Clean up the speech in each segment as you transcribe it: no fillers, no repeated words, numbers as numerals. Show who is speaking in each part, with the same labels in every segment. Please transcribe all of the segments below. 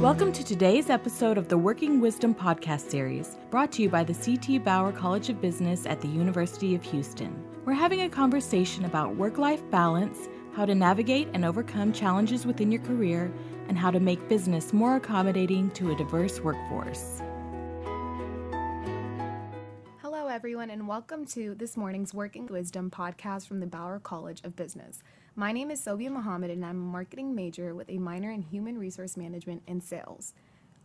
Speaker 1: Welcome to today's episode of the Working Wisdom podcast series, brought to you by the C.T. Bauer College of Business at the University of Houston. We're having a conversation about work-life balance, how to navigate and overcome challenges within your career, and how to make business more accommodating to a diverse workforce.
Speaker 2: Hello, everyone, and welcome to this morning's Working Wisdom podcast from the Bauer College of Business. My name is Sobia Mohammad, and I'm a marketing major with a minor in human resource management and sales.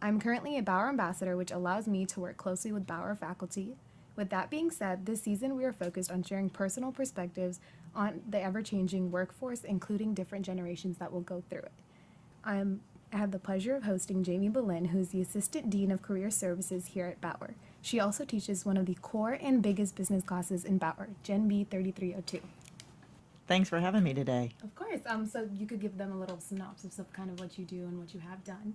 Speaker 2: I'm currently a Bauer ambassador, which allows me to work closely with Bauer faculty. With that being said, this season we are focused on sharing personal perspectives on the ever-changing workforce, including different generations that will go through it. I have the pleasure of hosting Jamie Belinne, who is the Assistant Dean of Career Services here at Bauer. She also teaches one of the core and biggest business classes in Bauer, Gen B 3302.
Speaker 3: Thanks for having me today.
Speaker 2: Of course. So you could give them a little synopsis of kind of what you do and what you have done.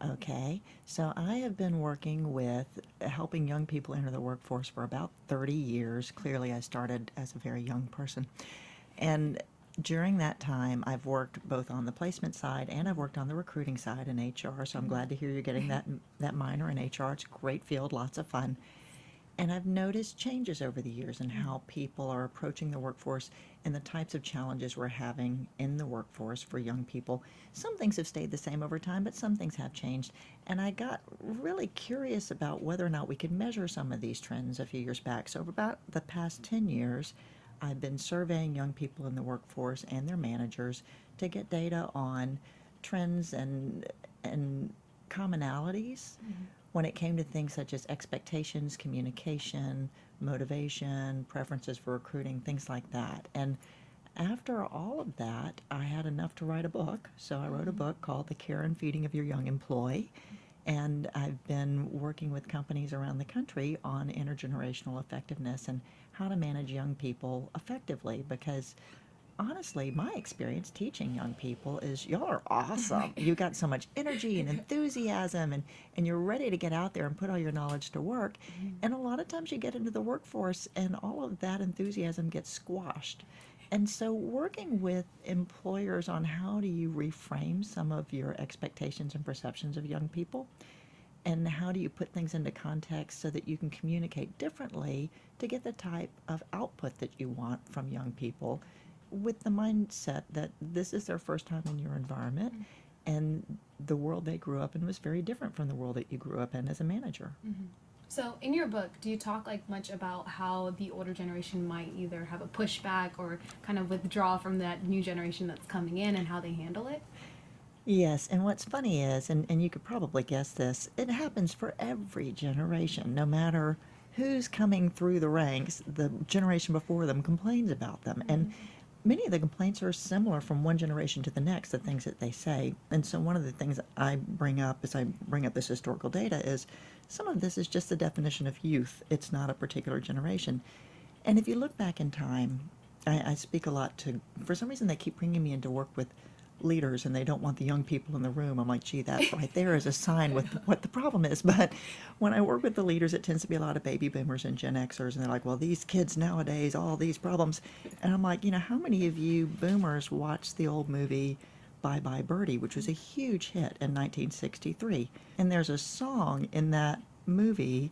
Speaker 3: Okay. So I have been working with helping young people enter the workforce for about 30 years. Clearly, I started as a very young person. And during that time, I've worked both on the placement side and I've worked on the recruiting side in HR. So I'm glad to hear you're getting that minor in HR. It's a great field, lots of fun. And I've noticed changes over the years in how people are approaching the workforce and the types of challenges we're having in the workforce for young people. Some things have stayed the same over time, but some things have changed. And I got really curious about whether or not we could measure some of these trends a few years back. So for about the past 10 years, I've been surveying young people in the workforce and their managers to get data on trends and commonalities when it came to things such as expectations, communication, motivation, preferences for recruiting, things like that. And after all of that, I had enough to write a book. So I wrote a book called The Care and Feeding of Your Young Employee. And I've been working with companies around the country on intergenerational effectiveness and how to manage young people effectively, because honestly, my experience teaching young people is y'all are awesome. You got so much energy and enthusiasm, and you're ready to get out there and put all your knowledge to work. And a lot of times you get into the workforce and all of that enthusiasm gets squashed. And so working with employers on how do you reframe some of your expectations and perceptions of young people, and how do you put things into context so that you can communicate differently to get the type of output that you want from young people, with the mindset that this is their first time in your environment, and the world they grew up in was very different from the world that you grew up in as a manager.
Speaker 2: So in your book, do you talk much about how the older generation might either have a pushback or kind of withdraw from that new generation that's coming in and how they handle it?
Speaker 3: Yes, and what's funny is, and you could probably guess this, it happens for every generation. No matter who's coming through the ranks, the generation before them complains about them. And many of the complaints are similar from one generation to the next, the things that they say. And so one of the things I bring up as I bring up this historical data is some of this is just the definition of youth. It's not a particular generation. And if you look back in time, I speak a lot to, for some reason they keep bringing me in to work with leaders and they don't want the young people in the room. I'm like, gee, that right there is a sign with what the problem is. But when I work with the leaders, it tends to be a lot of baby boomers and Gen Xers, and they're like, well, these kids nowadays, all these problems. And I'm like, how many of you boomers watched the old movie Bye Bye Birdie, which was a huge hit in 1963? And there's a song in that movie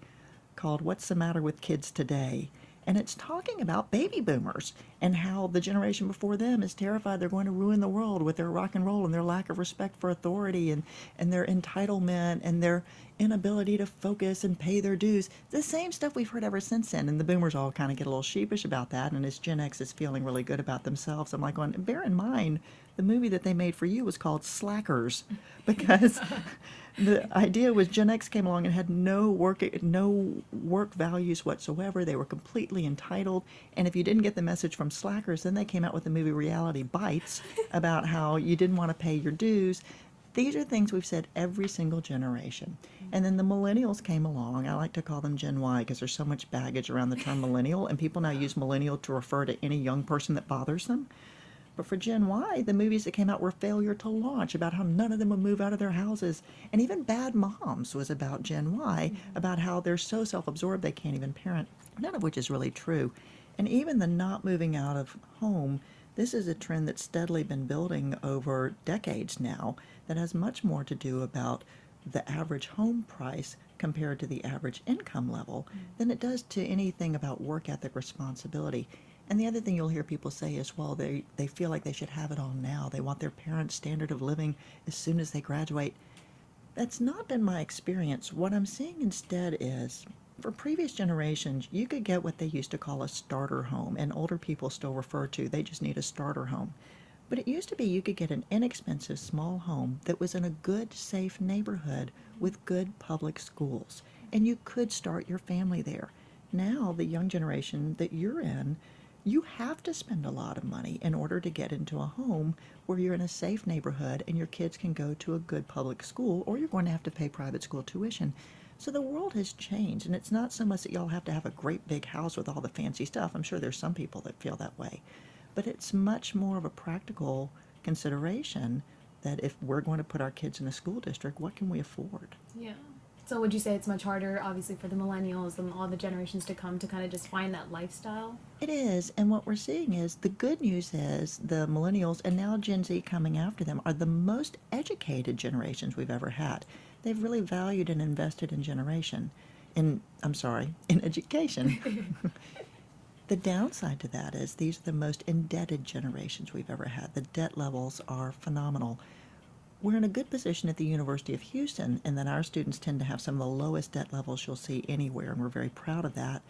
Speaker 3: called What's the Matter with Kids Today? And it's talking about baby boomers and how the generation before them is terrified they're going to ruin the world with their rock and roll and their lack of respect for authority and their entitlement and their inability to focus and pay their dues. The same stuff we've heard ever since then. And the boomers all kind of get a little sheepish about that. And as Gen X is feeling really good about themselves, I'm like, bear in mind, the movie that they made for you was called Slackers, because the idea was Gen X came along and had no work values whatsoever. They were completely entitled. And if you didn't get the message from Slackers, then they came out with the movie Reality Bites about how you didn't want to pay your dues. These are things we've said every single generation. And then the millennials came along. I like to call them Gen Y because there's so much baggage around the term millennial, and people now use millennial to refer to any young person that bothers them. But for Gen Y, the movies that came out were failure to launch, about how none of them would move out of their houses. And even Bad Moms was about Gen Y, about how they're so self-absorbed they can't even parent, none of which is really true. And even the not moving out of home, this is a trend that's steadily been building over decades now that has much more to do about the average home price compared to the average income level than it does to anything about work ethic, responsibility. And the other thing you'll hear people say is, well, they feel like they should have it all now. They want their parents' standard of living as soon as they graduate. That's not been my experience. What I'm seeing instead is, for previous generations, you could get what they used to call a starter home, and older people still refer to, they just need a starter home. But it used to be you could get an inexpensive small home that was in a good, safe neighborhood with good public schools, and you could start your family there. Now, the young generation that you're in, you have to spend a lot of money in order to get into a home where you're in a safe neighborhood and your kids can go to a good public school, or you're going to have to pay private school tuition. So the world has changed, and it's not so much that y'all have to have a great big house with all the fancy stuff. I'm sure there's some people that feel that way. But it's much more of a practical consideration that if we're going to put our kids in a school district, what can we afford?
Speaker 2: Yeah. So would you say it's much harder, obviously, for the millennials and all the generations to come to kind of just find that lifestyle?
Speaker 3: It is, and what we're seeing is, the good news is the millennials and now Gen Z coming after them are the most educated generations we've ever had. They've really valued and invested in in education. The downside to that is these are the most indebted generations we've ever had. The debt levels are phenomenal. We're in a good position at the University of Houston in that our students tend to have some of the lowest debt levels you'll see anywhere, and we're very proud of that.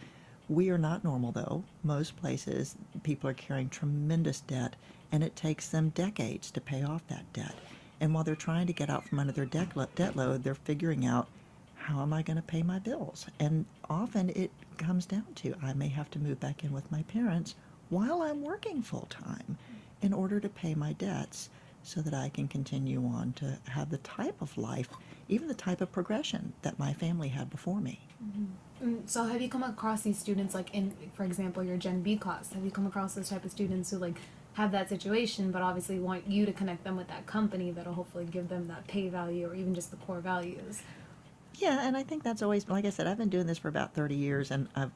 Speaker 3: We are not normal, though. Most places, people are carrying tremendous debt, and it takes them decades to pay off that debt. And while they're trying to get out from under their debt load, they're figuring out, how am I going to pay my bills? And often it comes down to, I may have to move back in with my parents while I'm working full time in order to pay my debts, so that I can continue on to have the type of life, even the type of progression that my family had before me.
Speaker 2: Mm-hmm. So have you come across these students, like in, for example, your Gen B class, have you come across those type of students who like have that situation, but obviously want you to connect them with that company that'll hopefully give them that pay value or even just the core values?
Speaker 3: Yeah, and I think that's always, like I said, I've been doing this for about 30 years, and I've,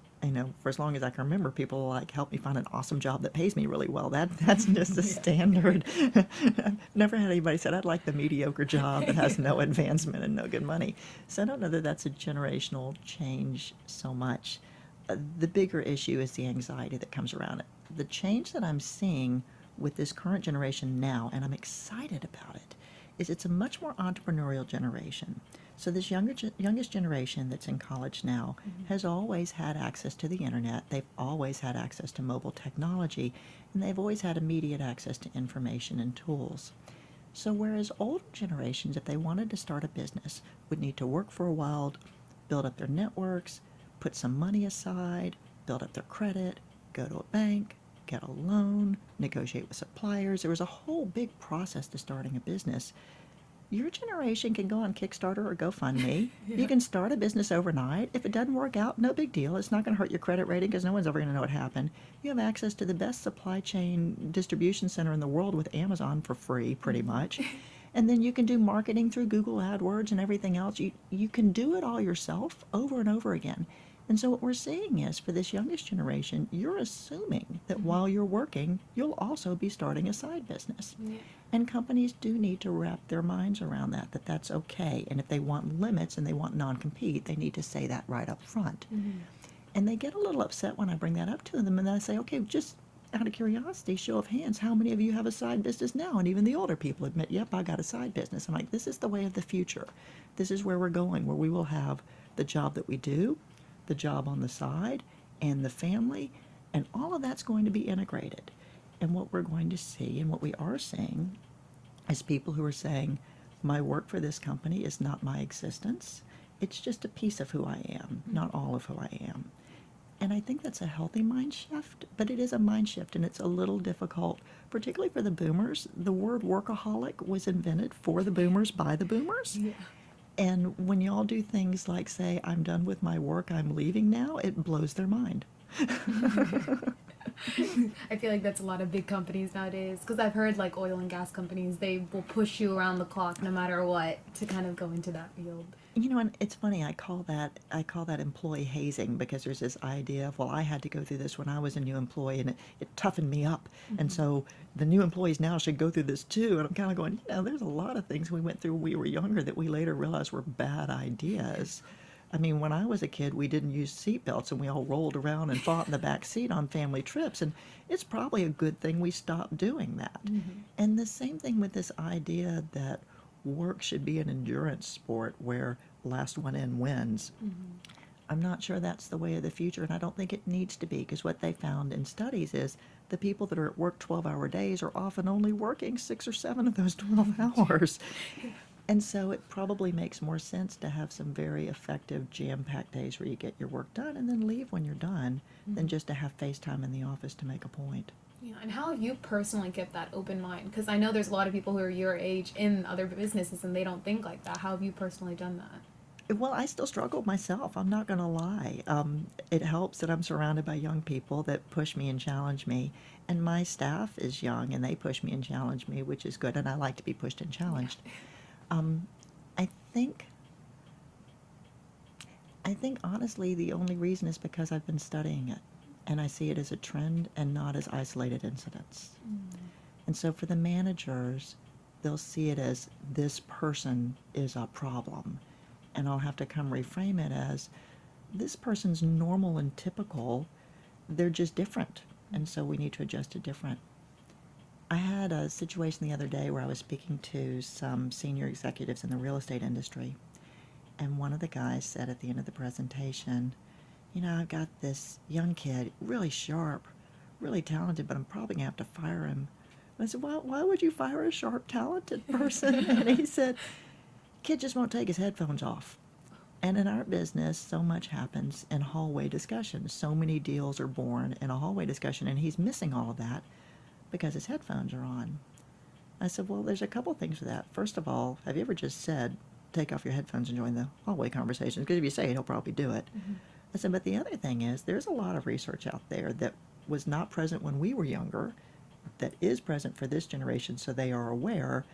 Speaker 3: for as long as I can remember, people like help me find an awesome job that pays me really well. That's just the standard. I've never had anybody said, I'd like the mediocre job that has no advancement and no good money. So I don't know that that's a generational change so much. The bigger issue is the anxiety that comes around it. The change that I'm seeing with this current generation now, and I'm excited about it, is it's a much more entrepreneurial generation. So this youngest generation that's in college now has always had access to the internet. They've always had access to mobile technology, and they've always had immediate access to information and tools. So whereas older generations, if they wanted to start a business, would need to work for a while, build up their networks, put some money aside, build up their credit, go to a bank, get a loan, negotiate with suppliers. There was a whole big process to starting a business. Your generation can go on Kickstarter or GoFundMe. Yeah. You can start a business overnight. If it doesn't work out, no big deal. It's not going to hurt your credit rating because no one's ever going to know what happened. You have access to the best supply chain distribution center in the world with Amazon for free, pretty much. And then you can do marketing through Google AdWords and everything else. You can do it all yourself over and over again. And so what we're seeing is, for this youngest generation, you're assuming that while you're working, you'll also be starting a side business. Yeah. And companies do need to wrap their minds around that that's okay. And if they want limits and they want non-compete, they need to say that right up front. Mm-hmm. And they get a little upset when I bring that up to them, and then I say, okay, just out of curiosity, show of hands, how many of you have a side business now? And even the older people admit, yep, I got a side business. I'm like, this is the way of the future. This is where we're going, where we will have the job that we do, the job on the side, and the family, and all of that's going to be integrated. And what we're going to see, and what we are seeing, is people who are saying, my work for this company is not my existence. It's just a piece of who I am, not all of who I am. And I think that's a healthy mind shift, but it is a mind shift, and it's a little difficult, particularly for the boomers. The word workaholic was invented for the boomers by the boomers. Yeah. And when y'all do things like say, I'm done with my work, I'm leaving now, it blows their mind.
Speaker 2: I feel like that's a lot of big companies nowadays, because I've heard like oil and gas companies, they will push you around the clock no matter what to kind of go into that field.
Speaker 3: You know, and it's funny. I call that employee hazing, because there's this idea of, well, I had to go through this when I was a new employee, and it toughened me up, and so the new employees now should go through this too. And I'm kind of going, there's a lot of things we went through when we were younger that we later realized were bad ideas. I mean, when I was a kid, we didn't use seatbelts, and we all rolled around and fought in the back seat on family trips, and it's probably a good thing we stopped doing that. And the same thing with this idea that work should be an endurance sport where last one in wins. I'm not sure that's the way of the future, and I don't think it needs to be, because what they found in studies is the people that are at work 12-hour days are often only working 6 or 7 of those 12 hours. And so it probably makes more sense to have some very effective jam-packed days where you get your work done and then leave when you're done, than just to have face time in the office to make a point.
Speaker 2: Yeah, and how have you personally kept that open mind? Because I know there's a lot of people who are your age in other businesses and they don't think like that. How have you personally done that?
Speaker 3: Well, I still struggle myself. I'm not going to lie. It helps that I'm surrounded by young people that push me and challenge me. And my staff is young, and they push me and challenge me, which is good. And I like to be pushed and challenged. I think honestly the only reason is because I've been studying it, and I see it as a trend and not as isolated incidents. And so for the managers, they'll see it as this person is a problem, and I'll have to come reframe it as this person's normal and typical, they're just different, and so we need to adjust to different. I had a situation the other day where I was speaking to some senior executives in the real estate industry, and one of the guys said at the end of the presentation, I've got this young kid, really sharp, really talented, but I'm probably going to have to fire him. And I said, well, why would you fire a sharp, talented person? And he said, kid just won't take his headphones off. And in our business, so much happens in hallway discussions. So many deals are born in a hallway discussion, and he's missing all of that because his headphones are on. I said, well, there's a couple things for that. First of all, have you ever just said, take off your headphones and join the hallway conversations? Because if you say it, he'll probably do it. I said, but the other thing is, there's a lot of research out there that was not present when we were younger, that is present for this generation, so they are aware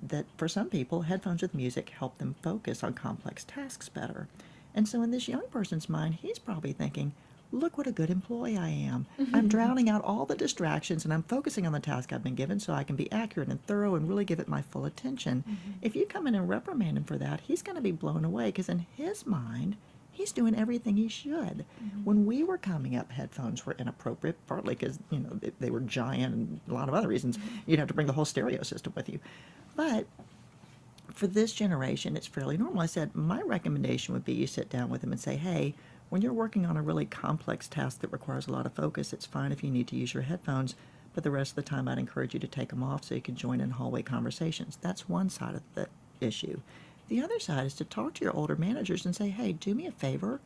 Speaker 3: that for some people, headphones with music help them focus on complex tasks better. And so in this young person's mind, he's probably thinking, look what a good employee I am. I'm drowning out all the distractions, and I'm focusing on the task I've been given so I can be accurate and thorough and really give it my full attention. If you come in and reprimand him for that, he's going to be blown away, because in his mind, he's doing everything he should. When we were coming up, headphones were inappropriate, partly because they were giant, and a lot of other reasons. You'd have to bring the whole stereo system with you. But for this generation, it's fairly normal. I said, my recommendation would be you sit down with them and say, hey, when you're working on a really complex task that requires a lot of focus, it's fine if you need to use your headphones, but the rest of the time I'd encourage you to take them off so you can join in hallway conversations. That's one side of the issue. The other side is to talk to your older managers and say, hey, do me a favor,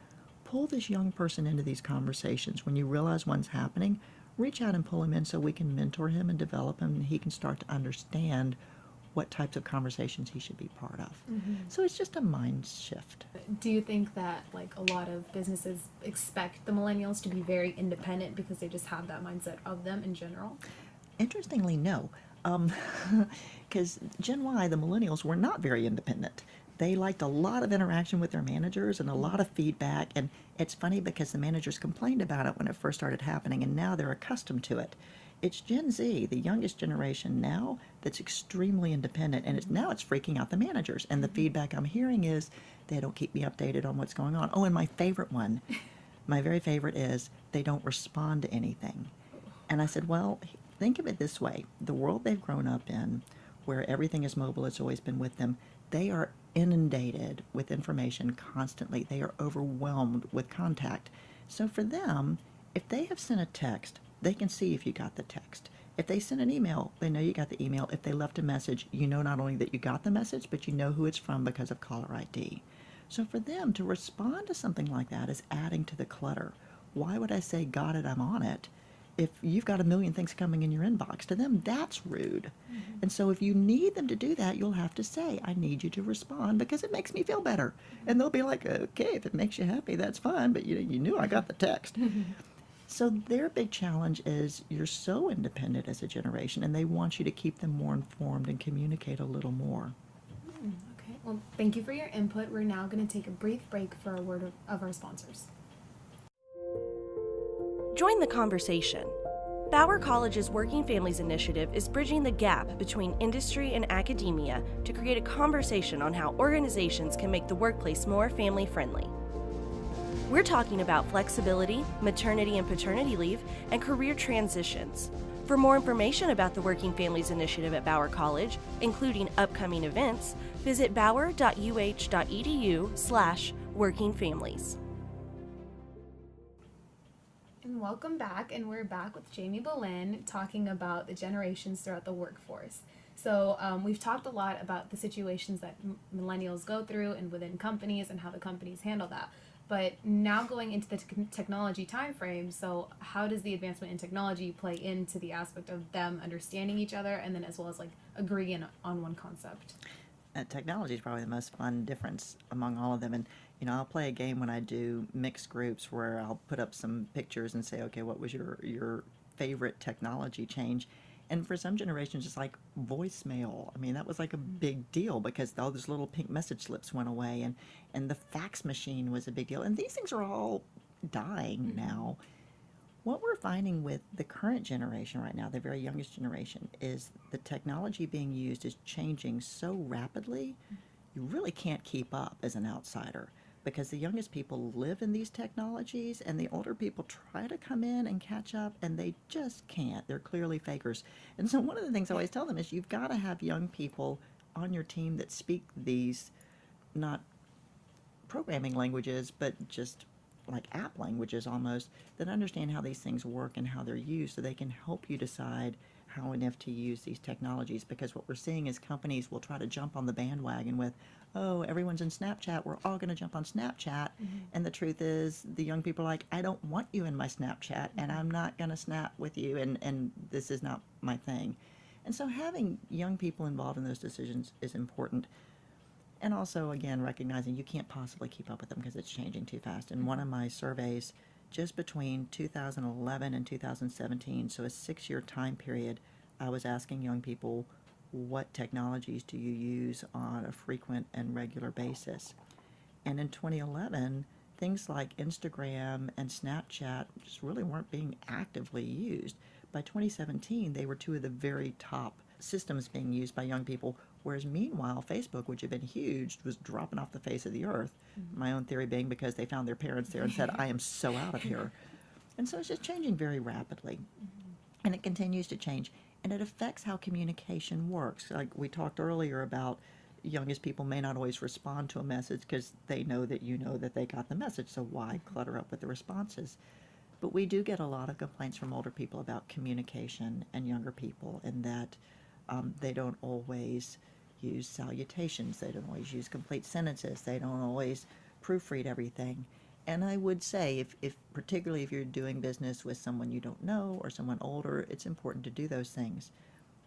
Speaker 3: pull this young person into these conversations. When you realize one's happening, reach out and pull him in so we can mentor him and develop him, and he can start to understand what types of conversations he should be part of. So it's just a mind shift.
Speaker 2: Do you think that a lot of businesses expect the millennials to be very independent because they just have that mindset of them in general?
Speaker 3: Interestingly, no. Because Gen Y, the millennials, were not very independent. They liked a lot of interaction with their managers and a lot of feedback. And it's funny because the managers complained about it when it first started happening, and now they're accustomed to it. It's Gen Z, the youngest generation now, that's extremely independent, and now it's freaking out the managers. And the feedback I'm hearing is they don't keep me updated on what's going on. Oh, and my favorite one, my very favorite is they don't respond to anything. And I said, well, think of it this way. The world they've grown up in, where everything is mobile, it's always been with them, they are inundated with information constantly. They are overwhelmed with contact. So for them, if they have sent a text, they can see if you got the text. If they sent an email, they know you got the email. If they left a message, you know not only that you got the message, but you know who it's from because of caller ID. So for them to respond to something like that is adding to the clutter. Why would I say, got it, I'm on it, if you've got a million things coming in your inbox? To them, that's rude. And so if you need them to do that, you'll have to say, I need you to respond because it makes me feel better. And they'll be like, okay, if it makes you happy, that's fine, but you knew I got the text. So their big challenge is you're so independent as a generation, and they want you to keep them more informed and communicate a little more.
Speaker 2: Okay. Well, thank you for your input. We're now going to take a brief break for a word of our sponsors.
Speaker 4: Join the conversation. Bauer College's Working Families Initiative is bridging the gap between industry and academia to create a conversation on how organizations can make the workplace more family-friendly. We're talking about flexibility, maternity and paternity leave, and career transitions. For more information about the Working Families Initiative at Bauer College, including upcoming events, visit bauer.uh.edu/workingfamilies.
Speaker 2: And welcome back, and we're back with Jamie Belinne talking about the generations throughout the workforce. So we've talked a lot about the situations that millennials go through and within companies and how the companies handle that. But now going into the technology time frame, so how does the advancement in technology play into the aspect of them understanding each other and then as well as like agreeing on one concept?
Speaker 3: Technology is probably the most fun difference among all of them. And, I'll play a game when I do mixed groups where I'll put up some pictures and say, okay, what was your favorite technology change? And for some generations, it's like voicemail. I mean, that was like a big deal because all those little pink message slips went away, and the fax machine was a big deal. And these things are all dying now. What we're finding with the current generation right now, the very youngest generation, is the technology being used is changing so rapidly, you really can't keep up as an outsider. Because the youngest people live in these technologies and the older people try to come in and catch up and they just can't. They're clearly fakers. And so one of the things I always tell them is you've got to have young people on your team that speak these, not programming languages, but just like app languages almost, that understand how these things work and how they're used so they can help you decide how and if to use these technologies. Because what we're seeing is companies will try to jump on the bandwagon with, oh, everyone's in Snapchat, we're all going to jump on Snapchat. And the truth is the young people are like, I don't want you in my Snapchat and I'm not going to snap with you and this is not my thing. And so having young people involved in those decisions is important. And also, again, recognizing you can't possibly keep up with them because it's changing too fast. In one of my surveys, just between 2011 and 2017, so a 6-year time period, I was asking young people, what technologies do you use on a frequent and regular basis? And in 2011, things like Instagram and Snapchat just really weren't being actively used. By 2017, they were two of the very top systems being used by young people, whereas meanwhile, Facebook, which had been huge, was dropping off the face of the earth. My own theory being because they found their parents there and said, I am so out of here. And so it's just changing very rapidly. And it continues to change. And it affects how communication works. Like we talked earlier about youngest people may not always respond to a message because they know that you know that they got the message, so why clutter up with the responses? But we do get a lot of complaints from older people about communication and younger people, and that they don't always use salutations, they don't always use complete sentences, they don't always proofread everything. And I would say, if particularly if you're doing business with someone you don't know or someone older, it's important to do those things.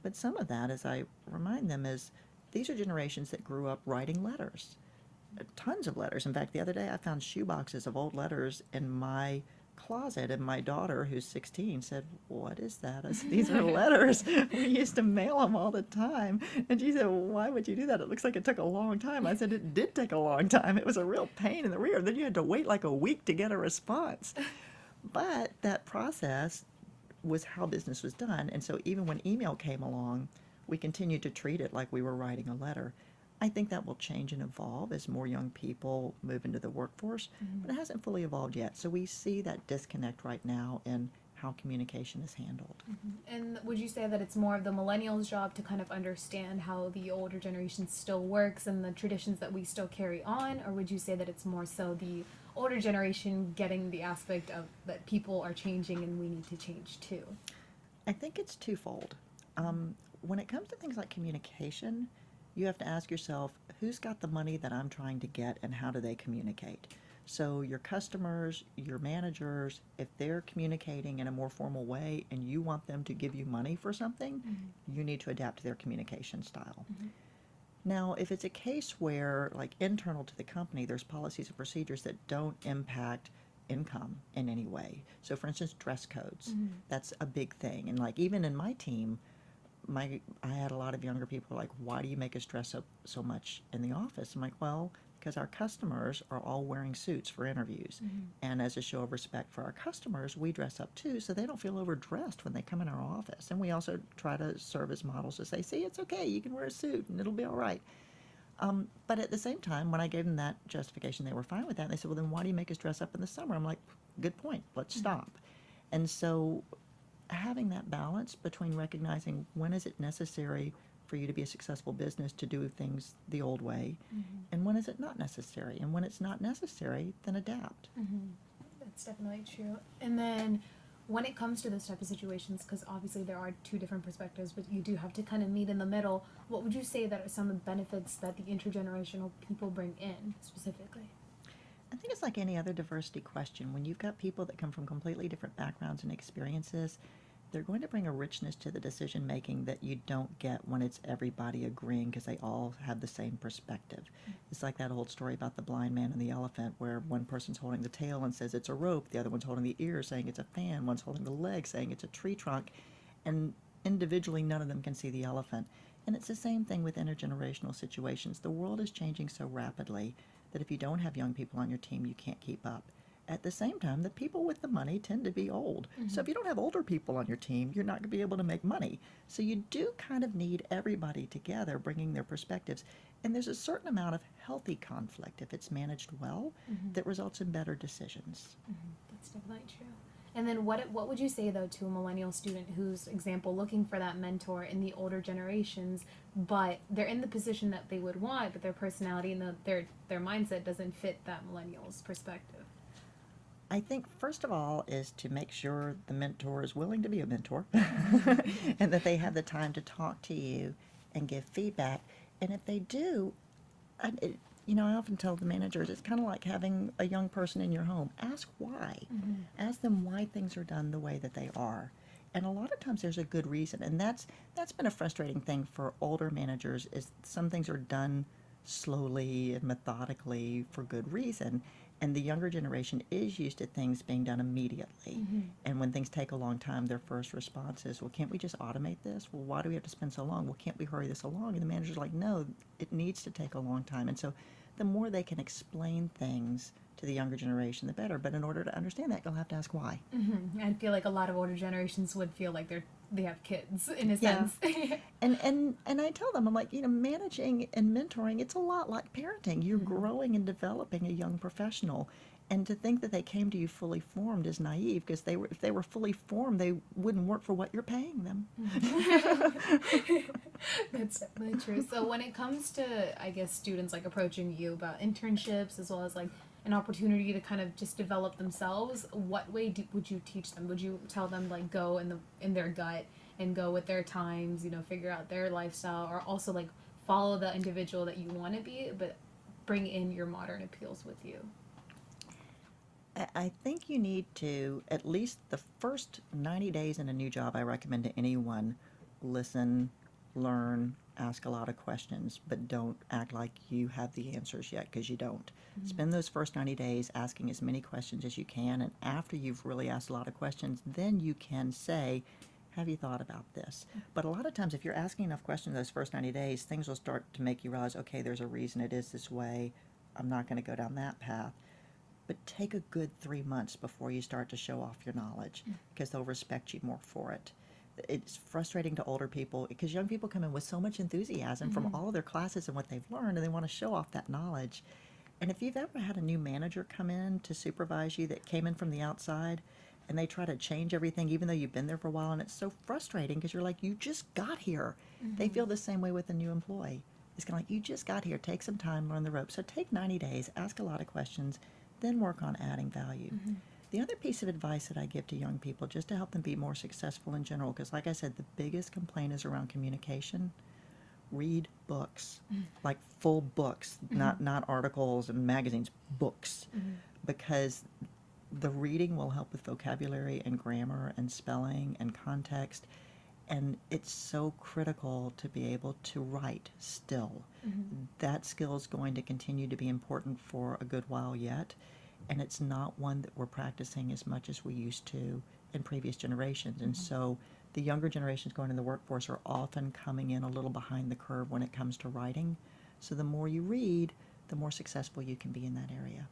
Speaker 3: But some of that, as I remind them, is these are generations that grew up writing letters, tons of letters. In fact, the other day I found shoeboxes of old letters in my closet, and my daughter, who's 16, said, what is that? I said, these are letters. We used to mail them all the time. And she said, well, why would you do that? It looks like it took a long time. I said, it did take a long time. It was a real pain in the rear. Then you had to wait like a week to get a response. But that process was how business was done. And so even when email came along, we continued to treat it like we were writing a letter. I think that will change and evolve as more young people move into the workforce, but it hasn't fully evolved yet. So we see that disconnect right now in how communication is handled.
Speaker 2: And would you say that it's more of the millennials' job to kind of understand how the older generation still works and the traditions that we still carry on, or would you say that it's more so the older generation getting the aspect of that people are changing and we need to change too?
Speaker 3: I think it's twofold. When it comes to things like communication, you have to ask yourself, who's got the money that I'm trying to get and how do they communicate? So your customers, your managers, if they're communicating in a more formal way and you want them to give you money for something, you need to adapt to their communication style. Now, if it's a case where, like internal to the company, there's policies and procedures that don't impact income in any way. So for instance, dress codes, that's a big thing. And like even in my team, I had a lot of younger people like, why do you make us dress up so much in the office? I'm like, well, because our customers are all wearing suits for interviews. And as a show of respect for our customers, we dress up too, so they don't feel overdressed when they come in our office. And we also try to serve as models to say, see, it's okay, you can wear a suit and it'll be all right. But at the same time, when I gave them that justification, they were fine with that. And they said, well, then why do you make us dress up in the summer? I'm like, good point, let's stop. And so having that balance between recognizing when is it necessary for you to be a successful business to do things the old way, and when is it not necessary, and when it's not necessary, then adapt.
Speaker 2: That's definitely true. And then when it comes to this type of situations, because obviously there are two different perspectives, but you do have to kind of meet in the middle, what would you say that are some of the benefits that the intergenerational people bring in specifically?
Speaker 3: I think it's like any other diversity question. When you've got people that come from completely different backgrounds and experiences, they're going to bring a richness to the decision making that you don't get when it's everybody agreeing because they all have the same perspective. It's like that old story about the blind man and the elephant, where one person's holding the tail and says it's a rope, the other one's holding the ear saying it's a fan, one's holding the leg saying it's a tree trunk, and individually none of them can see the elephant. And it's the same thing with intergenerational situations. The world is changing so rapidly that if you don't have young people on your team, you can't keep up. At the same time, the people with the money tend to be old. So if you don't have older people on your team, you're not going to be able to make money. So you do kind of need everybody together bringing their perspectives. And there's a certain amount of healthy conflict, if it's managed well, that results in better decisions.
Speaker 2: That's definitely true. And then what would you say, though, to a millennial student who's, example, looking for that mentor in the older generations, but they're in the position that they would want, but their personality and their mindset doesn't fit that millennial's perspective?
Speaker 3: I think, first of all, is to make sure the mentor is willing to be a mentor and that they have the time to talk to you and give feedback. And if they do, I often tell the managers, it's kind of like having a young person in your home. Ask why. Ask them why things are done the way that they are. And a lot of times there's a good reason. And that's been a frustrating thing for older managers, is some things are done slowly and methodically for good reason. And the younger generation is used to things being done immediately. And when things take a long time, their first response is, well, can't we just automate this? Well, why do we have to spend so long? Well, can't we hurry this along? And the manager's like, no, it needs to take a long time. And so the more they can explain things to the younger generation, the better. But in order to understand that, you'll have to ask why.
Speaker 2: I feel like a lot of older generations would feel like they have kids in a sense.
Speaker 3: And I tell them, I'm like, managing and mentoring, it's a lot like parenting. You're growing and developing a young professional. And to think that they came to you fully formed is naive, because if they were fully formed, they wouldn't work for what you're paying them.
Speaker 2: That's definitely true. So when it comes to, I guess, students like approaching you about internships as well as like an opportunity to kind of just develop themselves, what way would you teach them? Would you tell them like go in their gut and go with their times, figure out their lifestyle, or also like follow the individual that you want to be, but bring in your modern appeals with you?
Speaker 3: I think you need to, at least the first 90 days in a new job, I recommend to anyone, listen, learn, ask a lot of questions, but don't act like you have the answers yet, because you don't. Spend those first 90 days asking as many questions as you can, and after you've really asked a lot of questions, then you can say, have you thought about this? But a lot of times, if you're asking enough questions those first 90 days, things will start to make you realize, okay, there's a reason it is this way. I'm not going to go down that path. But take a good 3 months before you start to show off your knowledge, because they'll respect you more for it. It's frustrating to older people, because young people come in with so much enthusiasm from all of their classes and what they've learned, and they want to show off that knowledge. And if you've ever had a new manager come in to supervise you that came in from the outside, and they try to change everything even though you've been there for a while, and it's so frustrating because you're like, you just got here. They feel the same way with a new employee. It's kind of like, you just got here, take some time, learn the ropes. So take 90 days, ask a lot of questions, then work on adding value. The other piece of advice that I give to young people, just to help them be more successful in general, because like I said, the biggest complaint is around communication. Read books, like full books, not articles and magazines, books, because the reading will help with vocabulary and grammar and spelling and context. And it's so critical to be able to write still. That skill is going to continue to be important for a good while yet. And it's not one that we're practicing as much as we used to in previous generations. And so the younger generations going in the workforce are often coming in a little behind the curve when it comes to writing. So the more you read, the more successful you can be in that area.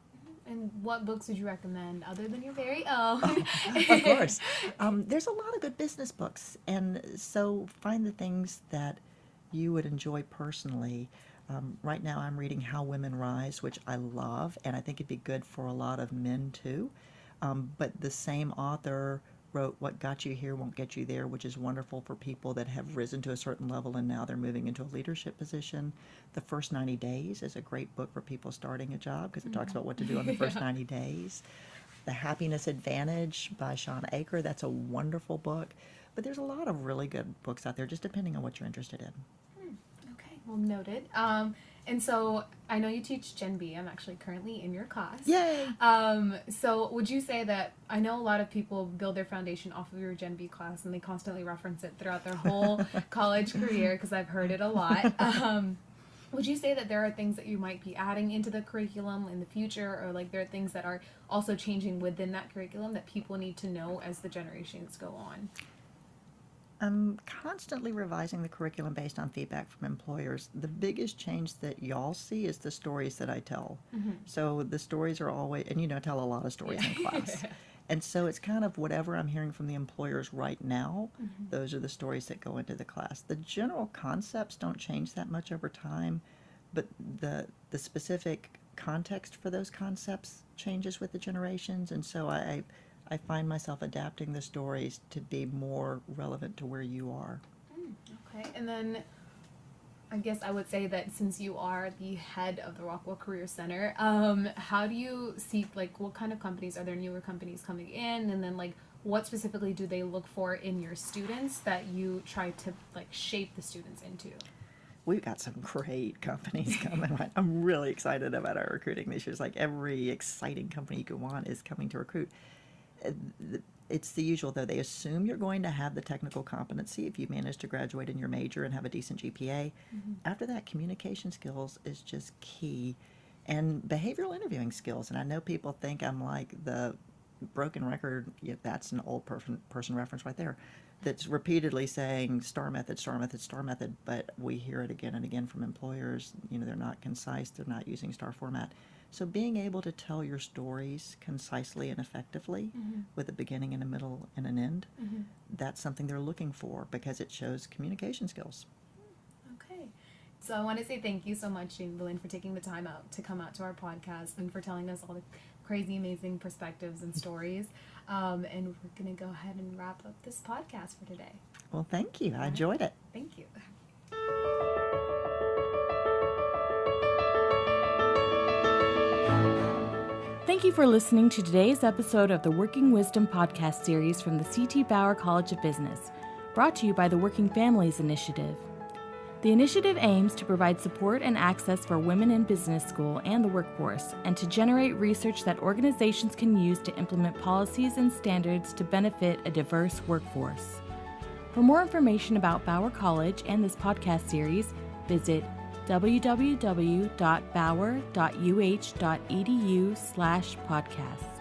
Speaker 2: And what books would you recommend other than your very own?
Speaker 3: Of course. There's a lot of good business books, and so find the things that you would enjoy personally. Right now I'm reading How Women Rise, which I love, and I think it'd be good for a lot of men too. But the same author wrote What Got You Here Won't Get You There, which is wonderful for people that have risen to a certain level and now they're moving into a leadership position. The First 90 Days is a great book for people starting a job because it talks about what to do in the first 90 days. The Happiness Advantage by Sean Aker, that's a wonderful book. But there's a lot of really good books out there, just depending on what you're interested in.
Speaker 2: Okay, well, noted. And so I know you teach Gen B. I'm actually currently in your class.
Speaker 3: Yay!
Speaker 2: So would you say that, I know a lot of people build their foundation off of your Gen B class and they constantly reference it throughout their whole college career because I've heard it a lot. Would you say that there are things that you might be adding into the curriculum in the future, or like there are things that are also changing within that curriculum that people need to know as the generations go on?
Speaker 3: I'm constantly revising the curriculum based on feedback from employers. The biggest change that y'all see is the stories that I tell. So the stories are always, and I tell a lot of stories in class. And so it's kind of whatever I'm hearing from the employers right now, those are the stories that go into the class. The general concepts don't change that much over time, but the specific context for those concepts changes with the generations. And so I find myself adapting the stories to be more relevant to where you are.
Speaker 2: Okay, and then I guess I would say that since you are the head of the Rockwell Career Center, how do you see, like, what kind of companies, are there newer companies coming in, and then like what specifically do they look for in your students that you try to like shape the students into?
Speaker 3: We've got some great companies coming. I'm really excited about our recruiting this year. It's like every exciting company you could want is coming to recruit. It's the usual, though. They assume you're going to have the technical competency if you manage to graduate in your major and have a decent GPA. After that, communication skills is just key, and behavioral interviewing skills. And I know people think I'm like the broken record. Yeah, that's an old person reference right there, that's repeatedly saying STAR method, STAR method, STAR method, but we hear it again and again from employers. They're not concise, they're not using STAR format. So being able to tell your stories concisely and effectively with a beginning and a middle and an end, that's something they're looking for because it shows communication skills.
Speaker 2: Okay. So I want to say thank you so much, Belinne, for taking the time out to come out to our podcast and for telling us all the crazy, amazing perspectives and stories. And we're going to go ahead and wrap up this podcast for today.
Speaker 3: Well, thank you. I enjoyed it.
Speaker 2: Thank you.
Speaker 1: Thank you for listening to today's episode of the Working Wisdom podcast series from the C.T. Bauer College of Business, brought to you by the Working Families Initiative. The initiative aims to provide support and access for women in business school and the workforce, and to generate research that organizations can use to implement policies and standards to benefit a diverse workforce. For more information about Bauer College and this podcast series, visit www.bauer.uh.edu/podcast.